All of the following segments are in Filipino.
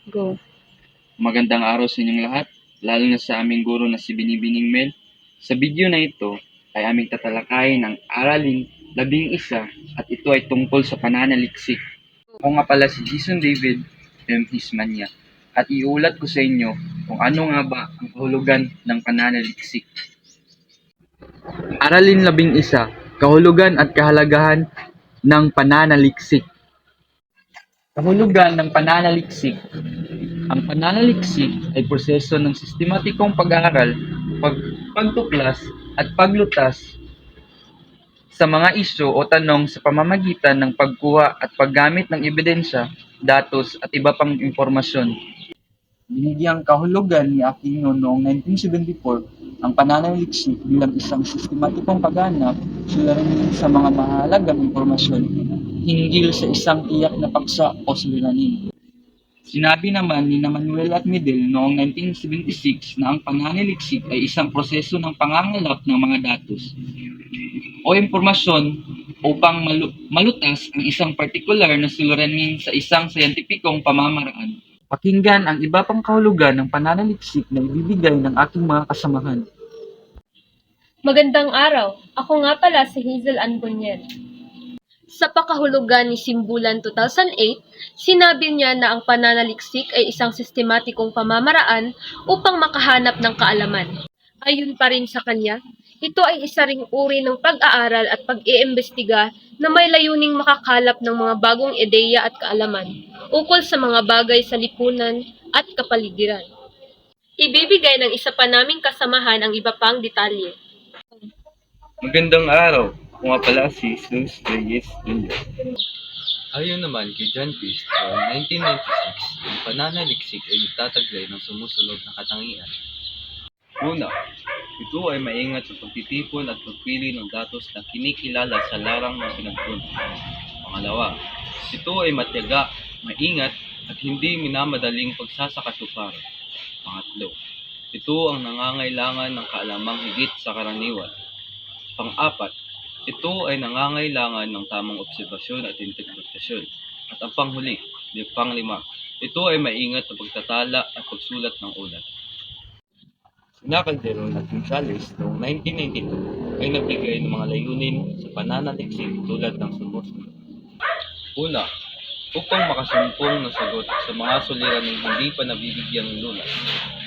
Go. Magandang araw sa inyong lahat, lalo na sa aming guro na si Binibining Mel. Sa video na ito ay aming tatalakayin ang aralin 11 at ito ay tungkol sa pananaliksik. Ako nga pala si Jason David M. Hismania at iulat ko sa inyo kung ano nga ba ang kahulugan ng pananaliksik. Aralin 11, kahulugan at kahalagahan ng pananaliksik. Kahulugan ng pananaliksik. Ang pananaliksik ay proseso ng sistematikong pag-aaral, pagtuklas at paglutas sa mga isyu o tanong sa pamamagitan ng pagkuha at paggamit ng ebidensya, datos at iba pang impormasyon. Binigyang kahulugan ni Aquino noong 1974 ang pananaliksik bilang isang sistematikong paghanap suliranin sa mga mahalagang impormasyon hinggil sa isang tiyak na paksa o suliranin. Sinabi naman ni Manuel at Medel noong 1976 na ang pananaliksik ay isang proseso ng pangangalap ng mga datos o impormasyon upang malutas ang isang partikular na suliranin sa isang siyentipikong pamamaraan. Pakinggan ang iba pang kahulugan ng pananaliksik na ibibigay ng aking mga kasamahan. Magandang araw. Ako nga pala si Hazel Ann Boniel. Sa pakahulugan ni Simbulan 2008, sinabi niya na ang pananaliksik ay isang sistematikong pamamaraan upang makahanap ng kaalaman. Ayon pa rin sa kanya, ito ay isa ring uri ng pag-aaral at pag-iimbestiga na may layuning makakalap ng mga bagong ideya at kaalaman ukol sa mga bagay sa lipunan at kapaligiran. Ibibigay ng isa pa naming kasamahan ang iba pang detalye. Magandang araw. Ako nga pala si Jesus Reyes Jr. Ayon naman kay John Fiske noong 1996, ang pananaliksik ay nagtataglay ng sumusunod na katangian. Una, ito ay maingat sa pagtitipon at pagpili ng datos na kinikilala sa larang ng pinagkunan. Pangalawa, ito ay matiyaga, maingat at hindi minamadaling pagsasakatuparan. Pangatlo, ito ang nangangailangan ng kaalamang higit sa karaniwan. Pang-apat, ito ay nangangailangan ng tamang obserbasyon at interpretasyon. At ang panghuli, pang-lima, ito ay maingat na pagtatala at pagsulat ng ulat. Sina Calderon at Gonzales noong 1992 ay nagbigay ng mga layunin sa pananaliksik tulad ng sumusunod. Una, upang makasumpong ng sagot sa mga suliraning hindi pa nabibigyang lunas.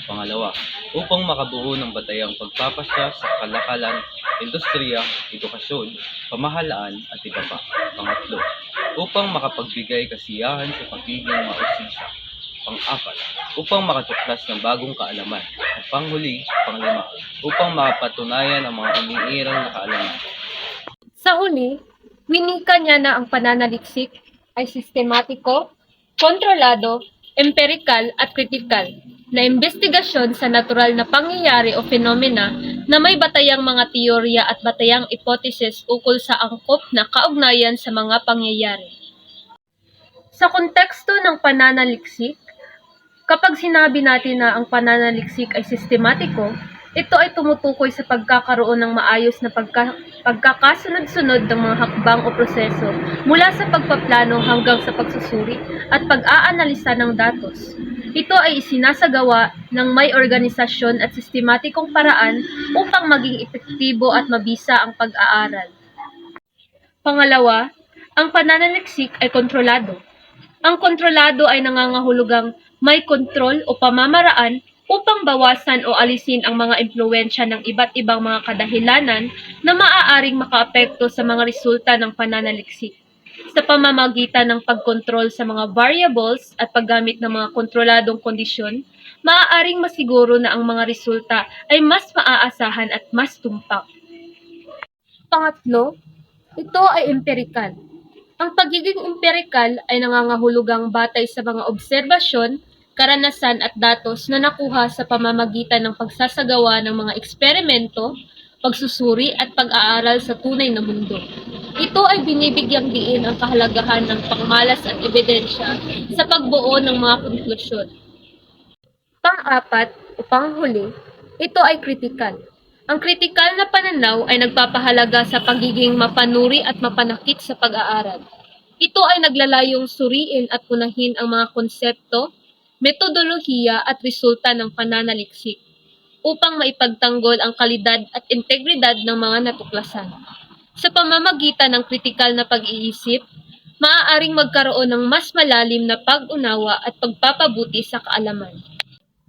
Pangalawa, upang makabuo ng batayang pagpapasya sa kalakalan, industriya, edukasyon, pamahalaan at iba pa. Pangatlo, upang makapagbigay kasiyahan sa pagiging mausisa. Pang-apat, upang makatuklas ng bagong kaalaman. At panghuli, panglima, upang makapatunayan ang mga umiirang na kaalaman. Sa huli, winika niya na ang pananaliksik ay sistematiko, kontrolado, empirikal at kritikal na imbestigasyon sa natural na pangyayari o fenomena na may batayang mga teorya at batayang ipotesis ukol sa angkop na kaugnayan sa mga pangyayari. Sa konteksto ng pananaliksik, kapag sinabi natin na ang pananaliksik ay sistematiko, ito ay tumutukoy sa pagkakaroon ng maayos na pagkakasunod-sunod ng mga hakbang o proseso mula sa pagpaplano hanggang sa pagsusuri at pag-aanalisa ng datos. Ito ay isinasagawa ng may organisasyon at sistematikong paraan upang maging epektibo at mabisa ang pag-aaral. Pangalawa, ang pananaliksik ay kontrolado. Ang kontrolado ay nangangahulugang may kontrol o pamamaraan upang bawasan o alisin ang mga impluwensya ng iba't ibang mga kadahilanan na maaaring makaapekto sa mga resulta ng pananaliksik. Sa pamamagitan ng pagkontrol sa mga variables at paggamit ng mga kontroladong kondisyon, maaaring masiguro na ang mga resulta ay mas maaasahan at mas tumpak. Pangatlo, ito ay empirikal. Ang pagiging empirikal ay nangangahulugang batay sa mga obserbasyon, karanasan at datos na nakuha sa pamamagitan ng pagsasagawa ng mga eksperimento, pagsusuri at pag-aaral sa tunay na mundo. Ito ay binibigyang diin ang kahalagahan ng pangmalas at ebidensya sa pagbuo ng mga konklusyon. Pang-apat o panghuli, ito ay kritikal. Ang kritikal na pananaw ay nagpapahalaga sa pagiging mapanuri at mapanakit sa pag-aaral. Ito ay naglalayong suriin at punahin ang mga konsepto, metodolohiya at resulta ng pananaliksik upang maipagtanggol ang kalidad at integridad ng mga natuklasan. Sa pamamagitan ng kritikal na pag-iisip, maaaring magkaroon ng mas malalim na pag-unawa at pagpapabuti sa kaalaman.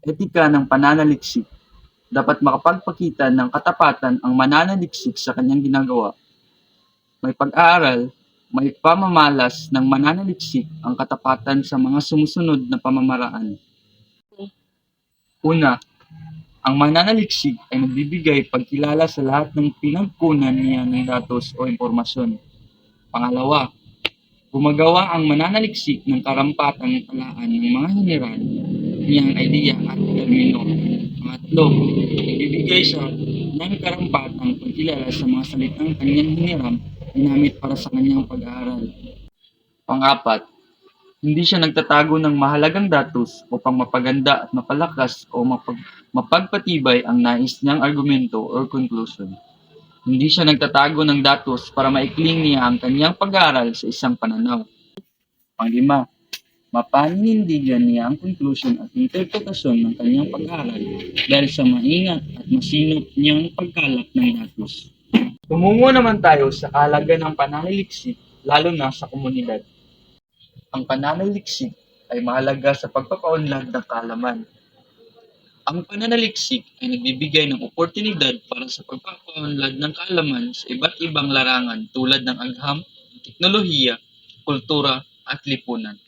Etika ng pananaliksik. Dapat makapagpakita ng katapatan ang mananaliksik sa kanyang ginagawa. May pag-aaral, may pamamalas ng mananaliksik ang katapatan sa mga sumusunod na pamamaraan. Una, ang mananaliksik ay nagbibigay pagkilala sa lahat ng pinagkunan niya ng datos o impormasyon. Pangalawa, gumagawa ang mananaliksik ng karampatang talaan ng mga general niyang idea at termino. Pangatlo, nagbibigay siya ng karampatang pagkilala sa mga salitang kanyang hiniram ginamit para sa kanyang pag-aaral. Pang-apat, hindi siya nagtatago ng mahalagang datos upang mapaganda at mapalakas o mapagpatibay ang nais niyang argumento or conclusion. Hindi siya nagtatago ng datos para maikling niya ang kanyang pag-aaral sa isang pananaw. Panglima, mapaninindigan niya ang conclusion at interpretasyon ng kanyang pag-aaral dahil sa maingat at masinop niyang pagkalap ng datos. Tumungo naman tayo sa kahalagan ng pananaliksik, lalo na sa komunidad. Ang pananaliksik ay mahalaga sa pagpapaunlad ng kaalaman. Ang pananaliksik ay nagbibigay ng oportunidad para sa pagpapaunlad ng kaalaman sa iba't ibang larangan tulad ng agham, teknolohiya, kultura, at lipunan.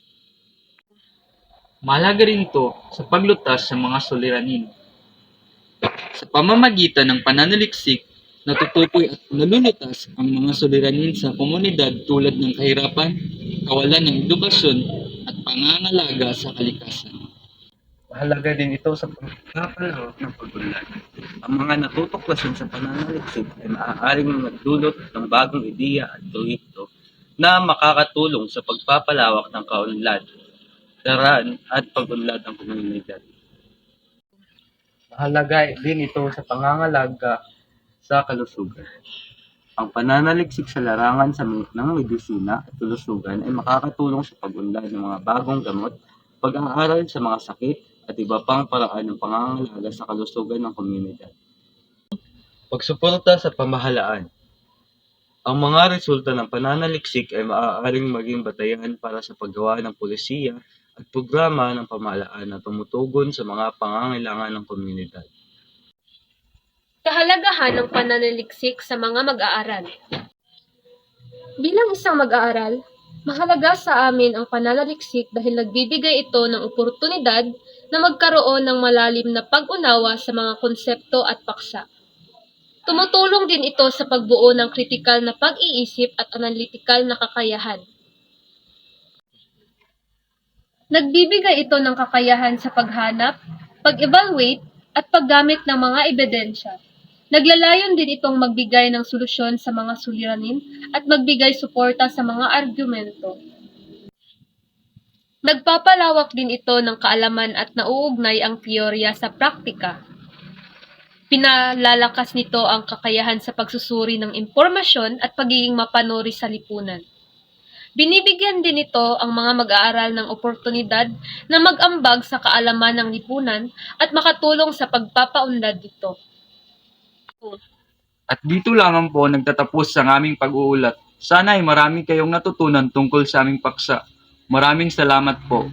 Mahalaga rin ito sa paglutas sa mga suliranin. Sa pamamagitan ng pananaliksik, natutukoy at nalulutas ang mga suliranin sa komunidad tulad ng kahirapan, kawalan ng edukasyon, at pangangalaga sa kalikasan. Mahalaga din ito sa pagpapalawak ng pag-unlad. Ang mga natutuklasan sa pananaliksik ay maaaring magdulot ng bagong ideya at proyekto na makakatulong sa pagpapalawak ng kaunlad, daraan at pag-unlad ng komunidad. Mahalaga din ito sa pangangalaga sa kalusugan. Ang pananaliksik sa larangan ng medisina at kalusugan ay makakatulong sa pag-unlad ng mga bagong gamot, pag-aaral sa mga sakit, at iba pang paraan ng pangangalaga sa kalusugan ng komunidad. Pagsuporta sa pamahalaan. Ang mga resulta ng pananaliksik ay maaaring maging batayan para sa paggawa ng pulisiya at programa ng pamahalaan na tumutugon sa mga pangangailangan ng komunidad. Kahalagahan ng pananaliksik sa mga mag-aaral. Bilang isang mag-aaral, mahalaga sa amin ang pananaliksik dahil nagbibigay ito ng oportunidad na magkaroon ng malalim na pag-unawa sa mga konsepto at paksa. Tumutulong din ito sa pagbuo ng kritikal na pag-iisip at analytical na kakayahan. Nagbibigay ito ng kakayahan sa paghanap, pag-evaluate, at paggamit ng mga ebidensya. Naglalayon din itong magbigay ng solusyon sa mga suliranin at magbigay suporta sa mga argumento. Nagpapalawak din ito ng kaalaman at nauugnay ang teorya sa praktika. Pinalalakas nito ang kakayahan sa pagsusuri ng impormasyon at pagiging mapanuri sa lipunan. Binibigyan din ito ang mga mag-aaral ng oportunidad na mag-ambag sa kaalaman ng lipunan at makatulong sa pagpapaunlad nito. At dito lamang po nagtatapos ang aming pag-uulat. Sana ay marami kayong natutunan tungkol sa aming paksa. Maraming salamat po.